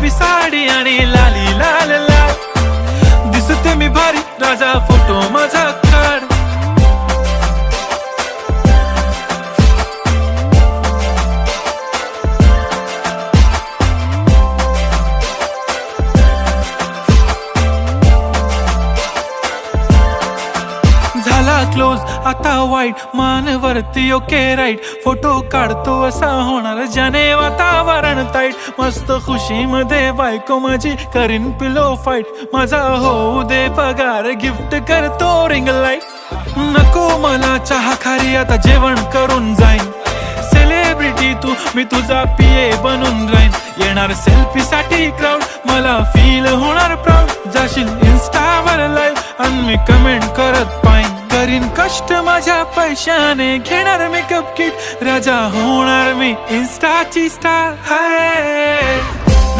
मी साडी आणि लाली लाल लाल, दिसते मी भारी राजा फोटो माझा काढ. झाला क्लोज आता वाईट, मानवरती ओके राईट, फोटो काढतो असा होणार ज्याने वातावरण ताईट. मस्त खुशी मध्ये बायको माझी करीन पिलो फाईट, माझा होऊ दे पगार गिफ्ट करतो रिंग लाईट. नको मला चहा खारी आता जेवण करून जाईन, सेलिब्रिटी तू मी तुझा पिये बनून राहीन. येणार सेल्फी साठी क्राऊड मला फील होणार प्राऊड, जाशील इन्स्टावर लाईव्ह आणि मी कमेंट करत पाईन. करीन कष्ट माझ्या पैशाने, घेणार मेकअप किट, राजा होणार मी इन्स्टाची स्टार. हाय